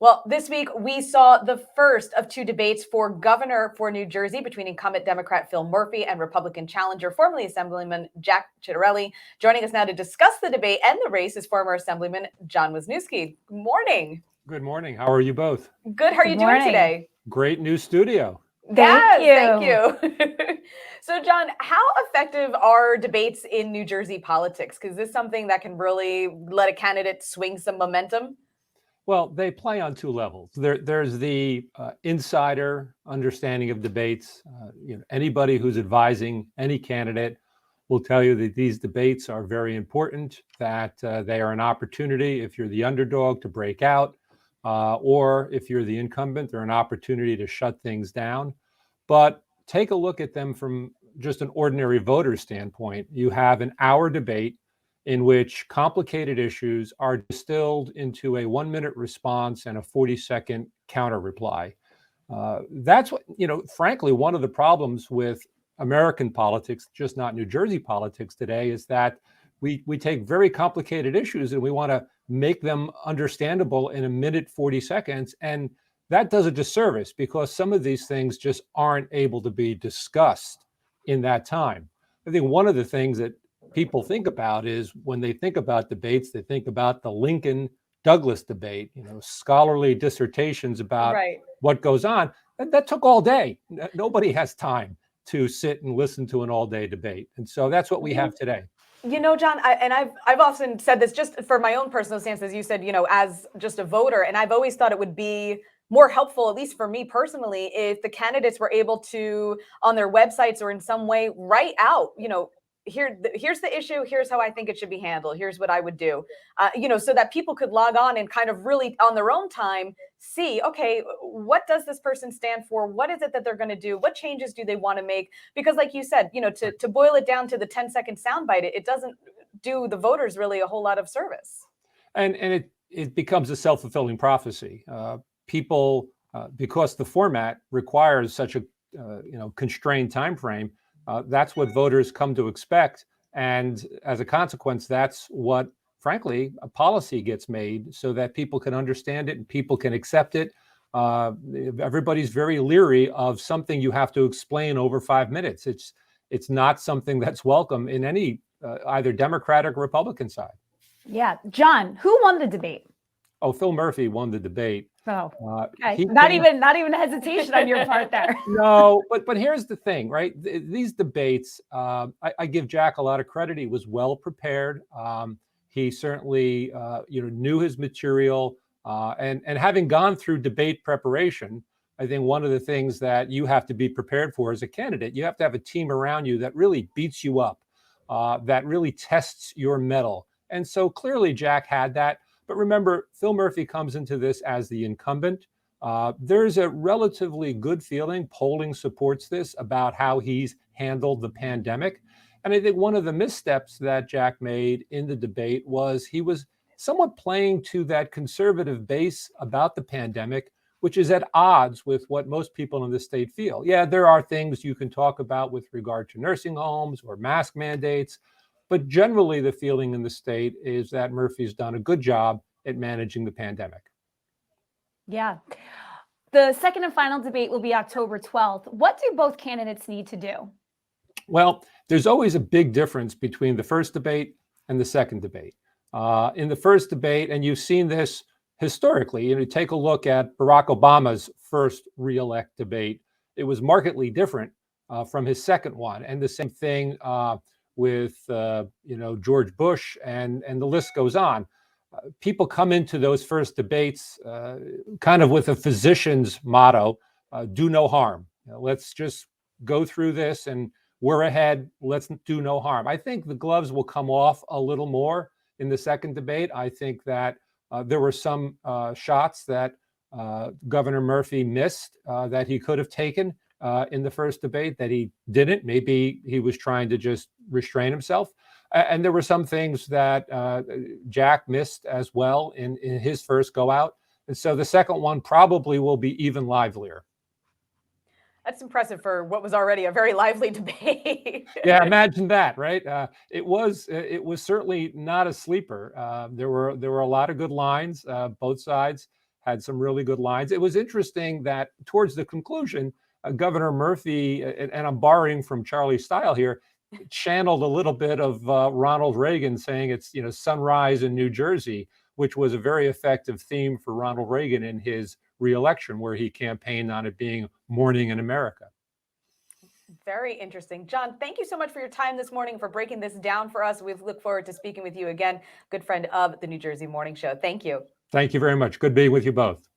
Well, this week we saw the first of two debates for governor for New Jersey between incumbent Democrat Phil Murphy and Republican challenger, formerly Assemblyman Jack Ciattarelli. Joining us now to discuss the debate and the race is former Assemblyman John Wisniewski. Good morning. Good morning. How are you both? Good. How are you doing today? Great new studio. Thank you. So, John, how effective are debates in New Jersey politics? Because this is something that can really let a candidate swing some momentum. Well, they play on two levels. There's the insider understanding of debates. Anybody who's advising any candidate will tell you that these debates are very important, that they are an opportunity, if you're the underdog, to break out, or if you're the incumbent, they're an opportunity to shut things down. But take a look at them from just an ordinary voter standpoint. You have an hour debate in which complicated issues are distilled into a 1-minute response and a 40-second counter reply. That's what, frankly, one of the problems with American politics, just not New Jersey politics today, is that we take very complicated issues and we want to make them understandable in 1 minute, 40 seconds. And that does a disservice because some of these things just aren't able to be discussed in that time. I think one of the things that people think about is when they think about debates, they think about the Lincoln-Douglas debate, scholarly dissertations about what goes on. That took all day. Nobody has time to sit and listen to an all-day debate. And so that's what we have today. John, I've often said this just for my own personal stance, as you said, as just a voter, and I've always thought it would be more helpful, at least for me personally, if the candidates were able to, on their websites or in some way, write out, here's the issue, here's how I think it should be handled, here's what I would do, so that people could log on and kind of really on their own time see, okay, what does this person stand for? What is it that they're going to do? What changes do they want to make? Because like you said, to boil it down to the 10-second soundbite, it doesn't do the voters really a whole lot of service. And it becomes a self-fulfilling prophecy. People, because the format requires such a constrained time frame, that's what voters come to expect. And as a consequence, that's what, frankly, a policy gets made so that people can understand it and people can accept it. Everybody's very leery of something you have to explain over 5 minutes. It's not something that's welcome in any either Democratic or Republican side. Yeah. John, who won the debate? Oh, Phil Murphy won the debate. Oh, okay. Not even a hesitation on your part there. No, but here's the thing, right? These debates, I give Jack a lot of credit. He was well prepared. He certainly, knew his material. And having gone through debate preparation, I think one of the things that you have to be prepared for as a candidate, you have to have a team around you that really beats you up, that really tests your mettle. And so clearly Jack had that. But remember, Phil Murphy comes into this as the incumbent. There's a relatively good feeling, polling supports this, about how he's handled the pandemic. And I think one of the missteps that Jack made in the debate was he was somewhat playing to that conservative base about the pandemic, which is at odds with what most people in the state feel. Yeah, there are things you can talk about with regard to nursing homes or mask mandates. But generally, the feeling in the state is that Murphy's done a good job at managing the pandemic. Yeah. The second and final debate will be October 12th. What do both candidates need to do? Well, there's always a big difference between the first debate and the second debate. In the first debate, and you've seen this historically, take a look at Barack Obama's first re-elect debate. It was markedly different from his second one. And the same thing with George Bush, and the list goes on. People come into those first debates kind of with a physician's motto, do no harm. Let's just go through this and we're ahead. Let's do no harm. I think the gloves will come off a little more in the second debate. I think that there were some shots that Governor Murphy missed that he could have taken in the first debate that he didn't. Maybe he was trying to just restrain himself. And there were some things that Jack missed as well in his first go out. And so the second one probably will be even livelier. That's impressive for what was already a very lively debate. Yeah, imagine that, right? It was certainly not a sleeper. There were a lot of good lines, both sides. had some really good lines. It was interesting that towards the conclusion, Governor Murphy, and I'm borrowing from Charlie Style here, channeled a little bit of Ronald Reagan saying it's, sunrise in New Jersey, which was a very effective theme for Ronald Reagan in his reelection, where he campaigned on it being morning in America. Very interesting. John, thank you so much for your time this morning, for breaking this down for us. We look forward to speaking with you again. Good friend of the New Jersey Morning Show. Thank you. Thank you very much. Good being with you both.